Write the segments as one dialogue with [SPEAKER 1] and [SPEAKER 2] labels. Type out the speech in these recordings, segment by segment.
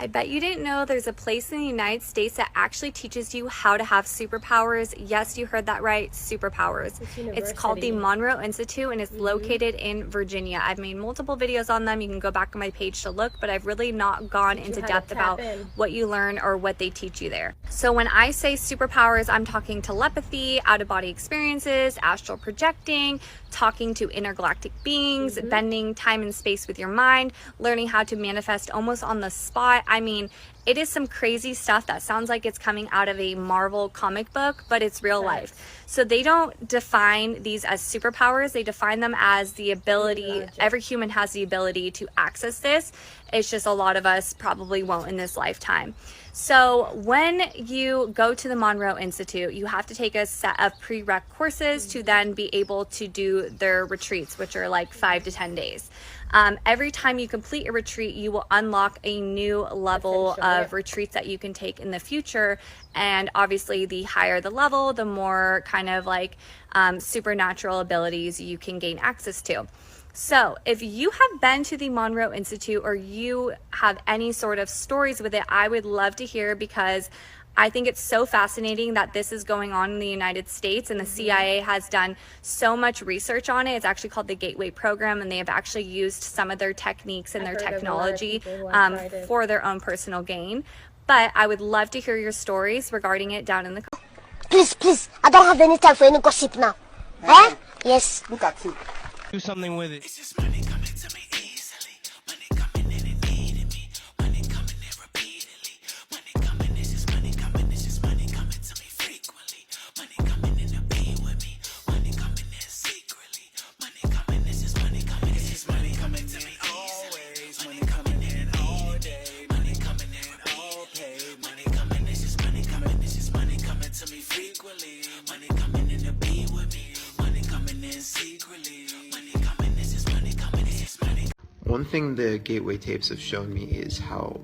[SPEAKER 1] I bet you didn't know there's a place in the United States that actually teaches you how to have superpowers. Yes, you heard that right, superpowers. It's called the Monroe Institute, and it's located in Virginia. I've made multiple videos on them. You can go back on my page to look, but I've really not gone into depth about what you learn or what they teach you there. So when I say superpowers, I'm talking telepathy, out-of-body experiences, astral projecting, talking to intergalactic beings, bending time and space with your mind, learning how to manifest almost on the spot. I mean, it is some crazy stuff that sounds like it's coming out of a Marvel comic book, but it's real life. So they don't define these as superpowers. They define them as the ability, every human has the ability to access this. It's just a lot of us probably won't in this lifetime. So when you go to the Monroe Institute, you have to take a set of prereq courses to then be able to do their retreats, which are like 5 to 10 days. Every time you complete a retreat, you will unlock a new level of retreats that you can take in the future. And obviously, the higher the level, the more kind of like supernatural abilities you can gain access to. So if you have been to the Monroe Institute or you have any sort of stories with it, I would love to hear, because I think it's so fascinating that this is going on in the United States, and the CIA has done so much research on it. It's actually called the Gateway Program, and they have actually used some of their techniques and their technology for their own personal gain. But I would love to hear your stories regarding it down in the comments.
[SPEAKER 2] Please, I don't have any time for any gossip now. Eh? Yes.
[SPEAKER 3] Look at you.
[SPEAKER 4] Do something with it.
[SPEAKER 5] It's just money coming to me easily. Money coming in and eating me. Money coming in repeatedly. Money coming, it's just money coming. It's just money coming to me frequently. Money coming in to be with me. Money coming in secretly. Money coming, it's just money coming. It's just money coming to me always. Money coming in all day. Money coming in all pay. Money coming, it's just money coming. It's just money coming to me frequently. Money coming in to be with me. Money coming in secretly.
[SPEAKER 3] One thing the Gateway tapes have shown me is how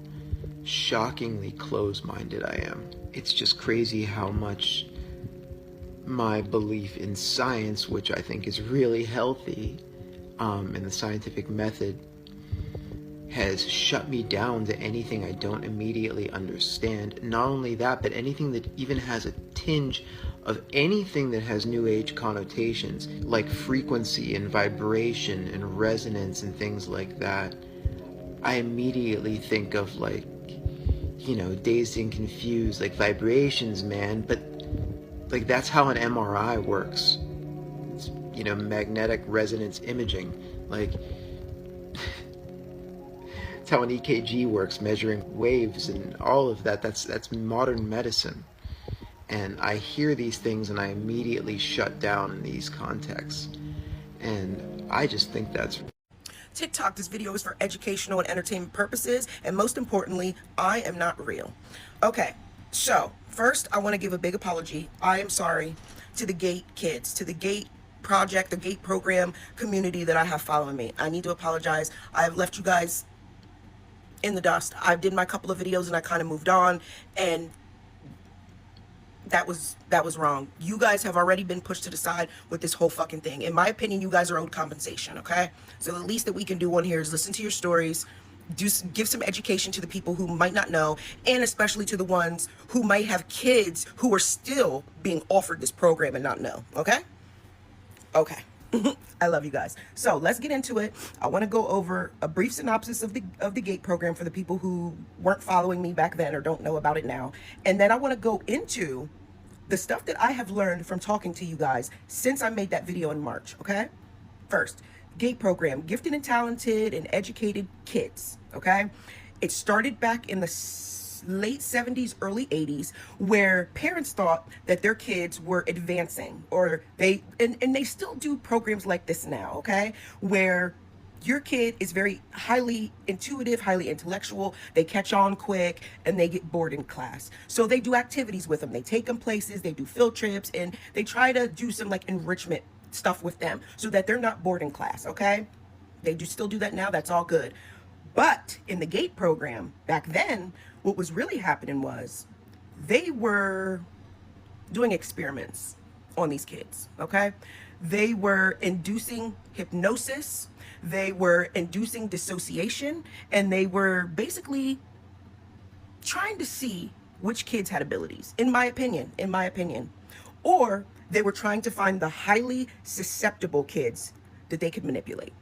[SPEAKER 3] shockingly close-minded I am. It's just crazy how much my belief in science, which I think is really healthy, and the scientific method, has shut me down to anything I don't immediately understand. Not only that, but anything that even has a tinge of anything that has New Age connotations, like frequency and vibration and resonance and things like that. I immediately think of, like, you know, Dazed and Confused, like vibrations, man. But like, that's how an MRI works. It's, you know, magnetic resonance imaging. Like, it's how an EKG works, measuring waves and all of that. That's modern medicine. And I hear these things and I immediately shut down in these contexts. And I just think that's...
[SPEAKER 6] TikTok, this video is for educational and entertainment purposes, and most importantly, I am not real. Okay, so first I want to give a big apology. I am sorry to the Gate kids, to the Gate project, the Gate program community that I have following me. I need to apologize. I have left you guys in the dust. I did my couple of videos and I kind of moved on, and that was wrong. You guys have already been pushed to the side with this whole fucking thing. In my opinion, you guys are owed compensation, okay? So the least that we can do on here is listen to your stories, give some education to the people who might not know, and especially to the ones who might have kids who are still being offered this program and not know, okay? Okay. I love you guys. So let's get into it. I want to go over a brief synopsis of the Gate program for the people who weren't following me back then or don't know about it now. And then I want to go into the stuff that I have learned from talking to you guys since I made that video in March, okay? First, Gate program, gifted and talented and educated kids, okay? It started back in the late 70s, early 80s, where parents thought that their kids were advancing, or they still do programs like this now, okay? Where your kid is very highly intuitive, highly intellectual, they catch on quick, and they get bored in class. So they do activities with them. They take them places, they do field trips, and they try to do some like enrichment stuff with them so that they're not bored in class, okay? They do still do that now, that's all good. But in the Gate program, back then, what was really happening was they were doing experiments on these kids, okay? They were inducing hypnosis, they were inducing dissociation, and they were basically trying to see which kids had abilities, in my opinion, or they were trying to find the highly susceptible kids that they could manipulate.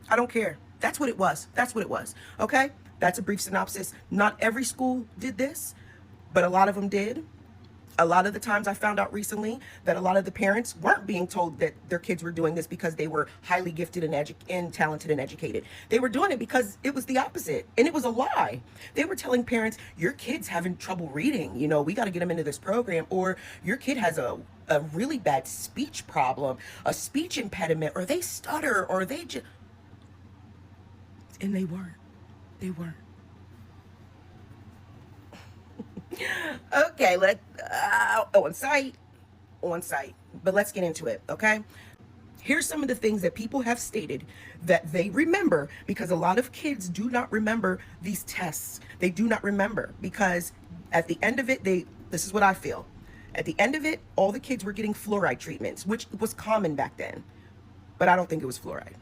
[SPEAKER 6] I don't care. That's what it was. That's what it was. Okay? That's a brief synopsis. Not every school did this, but a lot of them did. A lot of the times I found out recently that a lot of the parents weren't being told that their kids were doing this because they were highly gifted and talented and educated. They were doing it because it was the opposite, and it was a lie. They were telling parents, your kid's having trouble reading, you know, we got to get them into this program, or your kid has a really bad speech problem, a speech impediment, or they stutter, or they just... And they weren't. They weren't. Okay, on site, but let's get into it, okay? Here's some of the things that people have stated that they remember, because a lot of kids do not remember these tests. They do not remember because at the end of it, this is what I feel. At the end of it, all the kids were getting fluoride treatments, which was common back then, but I don't think it was fluoride.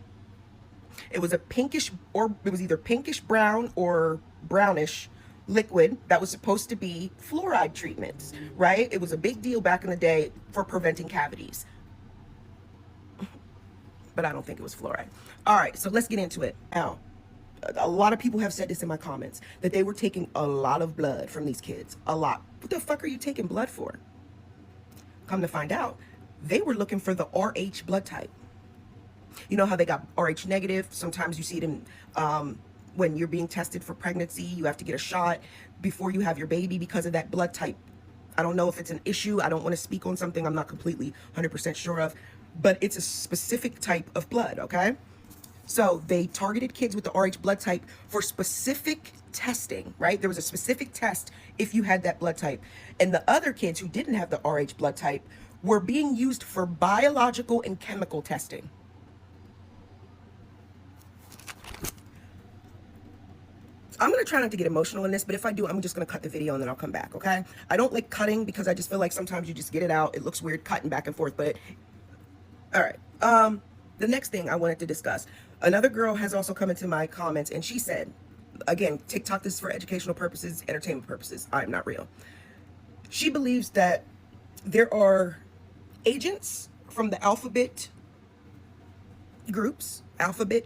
[SPEAKER 6] It was a pinkish, or it was either pinkish brown or brownish liquid that was supposed to be fluoride treatments, right? It was a big deal back in the day for preventing cavities. But I don't think it was fluoride. All right, so let's get into it. Now, a lot of people have said this in my comments, that they were taking a lot of blood from these kids. A lot. What the fuck are you taking blood for? Come to find out, they were looking for the RH blood type. You know how they got RH negative? Sometimes you see them when you're being tested for pregnancy. You have to get a shot before you have your baby because of that blood type. I don't know if it's an issue. I don't want to speak on something I'm not completely 100% sure of, but it's a specific type of blood, okay? So they targeted kids with the RH blood type for specific testing, right? There was a specific test if you had that blood type. And the other kids who didn't have the RH blood type were being used for biological and chemical testing. I'm going to try not to get emotional in this, but if I do, I'm just going to cut the video and then I'll come back, okay? I don't like cutting because I just feel like sometimes you just get it out. It looks weird cutting back and forth, but all right. The next thing I wanted to discuss, another girl has also come into my comments and she said, again, TikTok, this is for educational purposes, entertainment purposes. I'm not real. She believes that there are agents from the alphabet groups, alphabet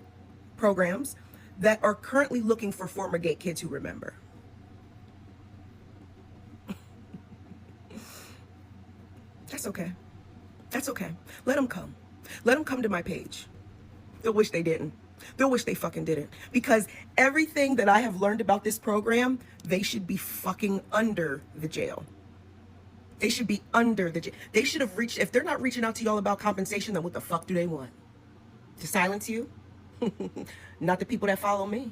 [SPEAKER 6] programs, that are currently looking for former gate kids who remember. That's okay. That's okay. Let them come. Let them come to my page. They'll wish they didn't. They'll wish they fucking didn't. Because everything that I have learned about this program, they should be fucking under the jail. They should be under the jail. They should have reached, if they're not reaching out to y'all about compensation, then what the fuck do they want? To silence you? Not the people that follow me.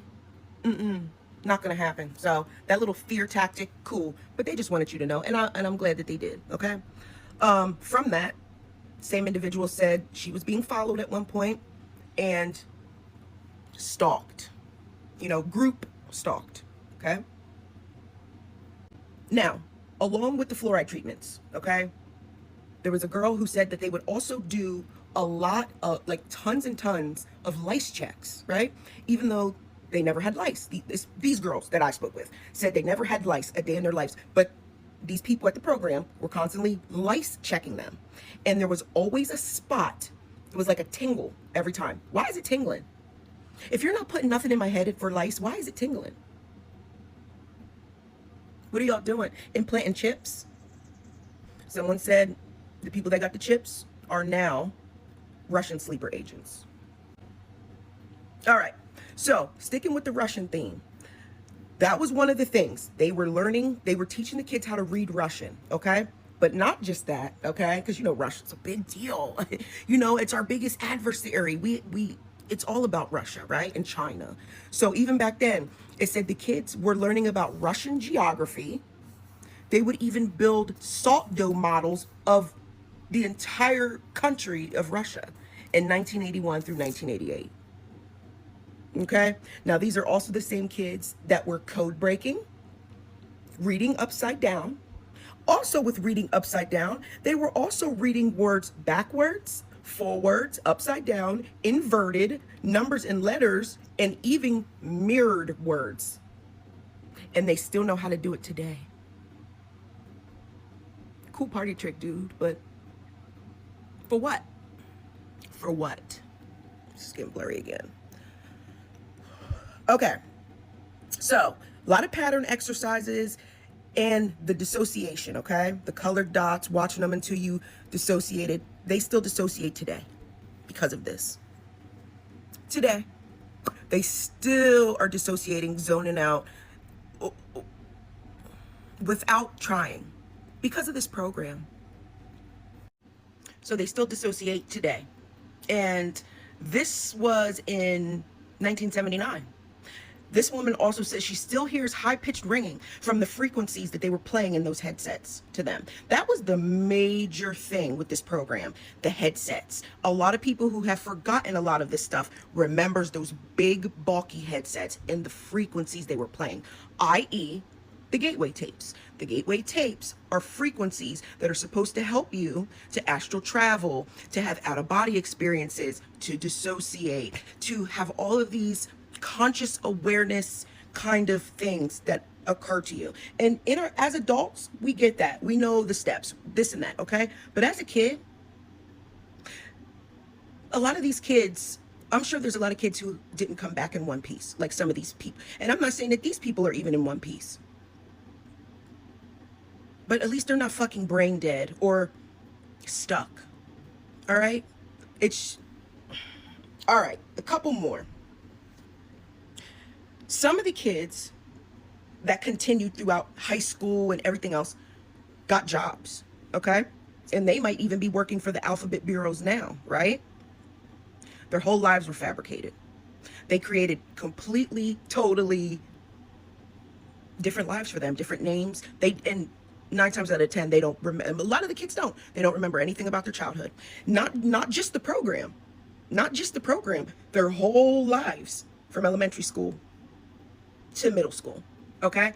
[SPEAKER 6] Not gonna happen. So that little fear tactic, cool. But they just wanted you to know, and I'm glad that they did. Okay. From that, same individual said she was being followed at one point and stalked. You know, group stalked. Okay. Now, along with the fluoride treatments, okay, there was a girl who said that they would also do a lot of, like, tons and tons of lice checks, right? Even though they never had lice. These girls that I spoke with said they never had lice a day in their lives, but these people at the program were constantly lice checking them. And there was always a spot. It was like a tingle every time. Why is it tingling? If you're not putting nothing in my head for lice, why is it tingling? What are y'all doing? Implanting chips? Someone said the people that got the chips are now Russian sleeper agents. All right, so sticking with the Russian theme, that was one of the things they were learning. They were teaching the kids how to read Russian, okay? But not just that, okay? Because, you know, Russia's a big deal. You know, it's our biggest adversary. It's all about Russia, right? And China. So even back then, it said the kids were learning about Russian geography. They would even build salt dough models of the entire country of Russia in 1981 through 1988. Okay? Now, these are also the same kids that were code breaking, reading upside down. Also, with reading upside down, they were also reading words backwards, forwards, upside down, inverted, numbers and letters, and even mirrored words. and they still know how to do it today. Cool party trick, dude, but for what? For what? It's getting blurry again. Okay, so a lot of pattern exercises and the dissociation, okay? The colored dots, watching them until you dissociated. They still dissociate today because of this. Today, they still are dissociating, zoning out without trying because of this program. So they still dissociate today. And this was in 1979. This woman also says she still hears high-pitched ringing from the frequencies that they were playing in those headsets to them. That was the major thing with this program, the headsets. A lot of people who have forgotten a lot of this stuff remembers those big, bulky headsets and the frequencies they were playing, i.e., the gateway tapes. The gateway tapes are frequencies that are supposed to help you to astral travel, to have out-of-body experiences, to dissociate, to have all of these conscious awareness kind of things that occur to you. And as adults, we get that. We know the steps, this and that, okay? But as a kid, a lot of these kids, I'm sure there's a lot of kids who didn't come back in one piece, like some of these people. And I'm not saying that these people are even in one piece. But at least they're not fucking brain dead or stuck. All right? All right, a couple more. Some of the kids that continued throughout high school and everything else got jobs, okay? And they might even be working for the alphabet bureaus now, right? Their whole lives were fabricated. They created completely, totally different lives for them, different names. And 9 times out of 10, they don't remember. A lot of the kids don't. They don't remember anything about their childhood. Not just the program. Not just the program. Their whole lives from elementary school to middle school, okay?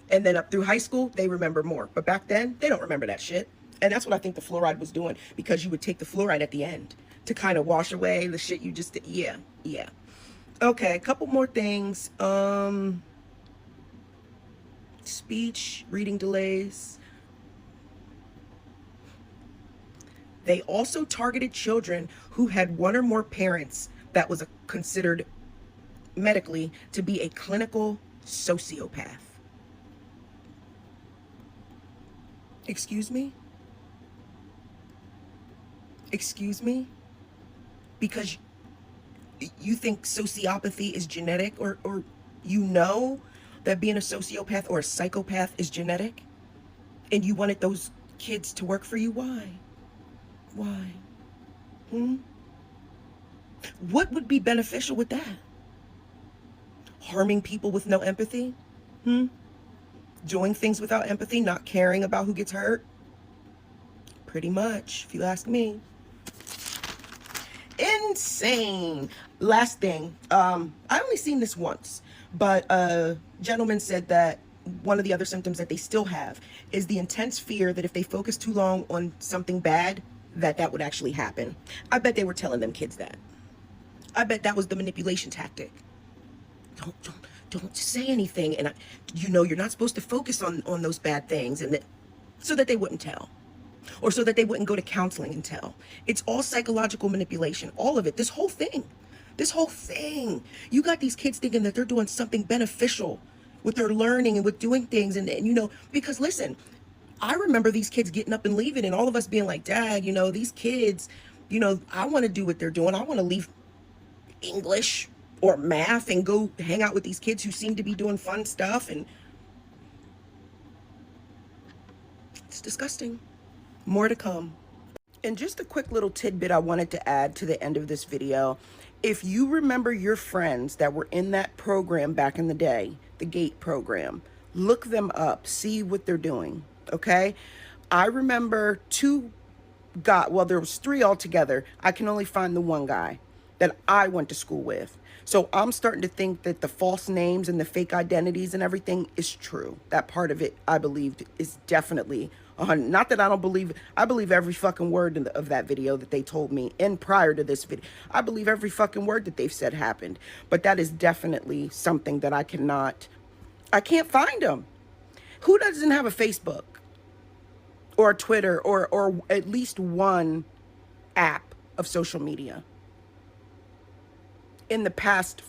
[SPEAKER 6] And then up through high school, they remember more. But back then, they don't remember that shit. And that's what I think the fluoride was doing, because you would take the fluoride at the end to kind of wash away the shit you just did. Yeah. Okay, a couple more things. Speech, reading delays. They also targeted children who had one or more parents that was considered medically to be a clinical sociopath. Excuse me? Because you think sociopathy is genetic, or you know that being a sociopath or a psychopath is genetic, and you wanted those kids to work for you? Why? What would be beneficial with that? Harming people with no empathy? Doing things without empathy, not caring about who gets hurt? Pretty much, if you ask me. Insane. Last thing, I only seen this once, but a gentleman said that one of the other symptoms that they still have is the intense fear that if they focus too long on something bad, that would actually happen. I bet they were telling them kids that. I bet that was the manipulation tactic. Don't say anything, and you're not supposed to focus on those bad things, and so that they wouldn't tell, or so that they wouldn't go to counseling and tell. It's all psychological manipulation, all of it. This whole thing. You got these kids thinking that they're doing something beneficial with their learning and with doing things, and because listen, I remember these kids getting up and leaving, and all of us being like, Dad, these kids, I want to do what they're doing. I want to leave English or math and go hang out with these kids who seem to be doing fun stuff. And it's disgusting. More to come. And just a quick little tidbit I wanted to add to the end of this video. If you remember your friends that were in that program back in the day, the GATE program, look them up, see what they're doing, okay? I remember there was 3 altogether. I can only find the one guy that I went to school with. So I'm starting to think that the false names and the fake identities and everything is true. That part of it, I believe, is definitely 100. Not that I don't believe, I believe every fucking word of that video that they told me. And prior to this video, I believe every fucking word that they've said happened. But that is definitely something that I cannot I can't find them. Who doesn't have a Facebook or a Twitter or at least one app of social media in the past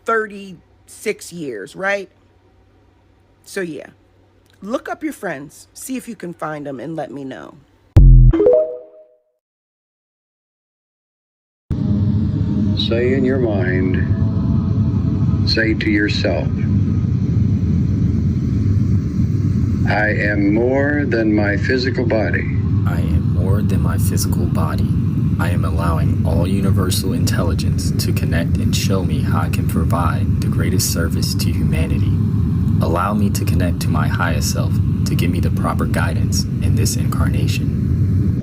[SPEAKER 6] 36 years, right? So yeah, look up your friends, see if you can find them, and let me know.
[SPEAKER 4] Say in your mind, say to yourself, I am more than my physical body.
[SPEAKER 7] I am more than my physical body. I am allowing all universal intelligence to connect and show me how I can provide the greatest service to humanity. Allow me to connect to my highest self to give me the proper guidance in this incarnation.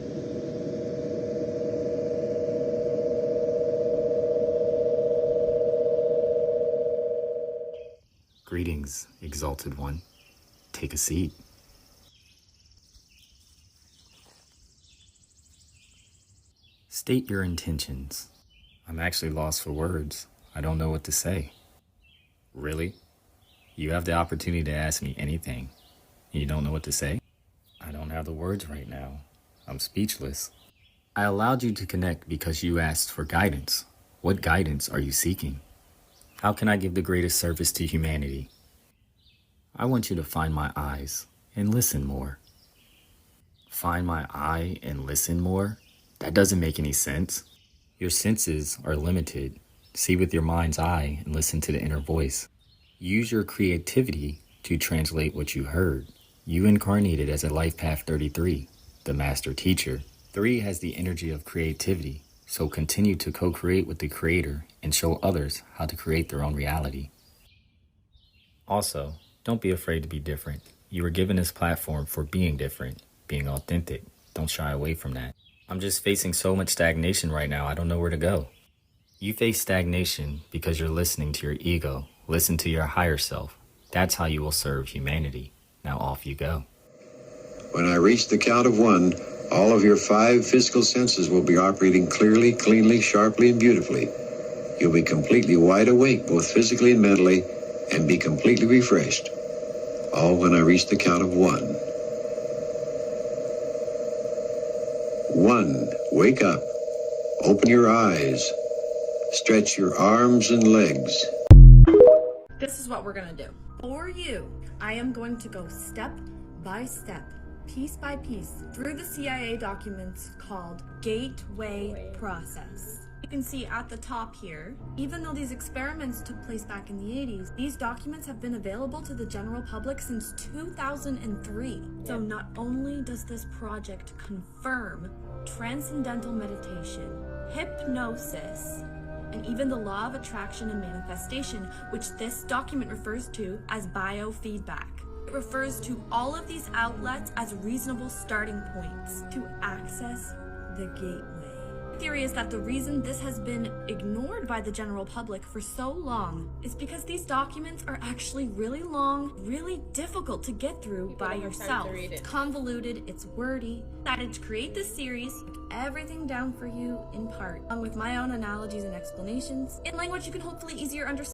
[SPEAKER 7] Greetings, Exalted One. Take a seat. State your intentions. I'm actually lost for words. I don't know what to say. Really? You have the opportunity to ask me anything. You don't know what to say? I don't have the words right now. I'm speechless. I allowed you to connect because you asked for guidance. What guidance are you seeking? How can I give the greatest service to humanity? I want you to find my eyes and listen more. Find my eye and listen more? That doesn't make any sense. Your senses are limited. See with your mind's eye and listen to the inner voice. Use your creativity to translate what you heard. You incarnated as a Life Path 33, the Master Teacher. 3 has the energy of creativity, so continue to co-create with the Creator and show others how to create their own reality. Also, don't be afraid to be different. You were given this platform for being different, being authentic. Don't shy away from that. I'm just facing so much stagnation right now, I don't know where to go. You face stagnation because you're listening to your ego. Listen to your higher self. That's how you will serve humanity. Now off you go.
[SPEAKER 4] When I reach the count of 1, all of your 5 physical senses will be operating clearly, cleanly, sharply, and beautifully. You'll be completely wide awake, both physically and mentally, and be completely refreshed. All when I reach the count of 1. 1. Wake up. Open your eyes. Stretch your arms and legs.
[SPEAKER 8] This is what we're gonna do. For you, I am going to go step by step, piece by piece, through the CIA documents called Gateway Process. You can see at the top here, even though these experiments took place back in the 80s, these documents have been available to the general public since 2003. So not only does this project confirm transcendental meditation, hypnosis, and even the law of attraction and manifestation, which this document refers to as biofeedback. It refers to all of these outlets as reasonable starting points to access the gateway. The theory is that the reason this has been ignored by the general public for so long is because these documents are actually really long, really difficult to get through by yourself. It's convoluted, it's wordy. I decided to create this series, break everything down for you in part, along with my own analogies and explanations, in language you can hopefully easier understand.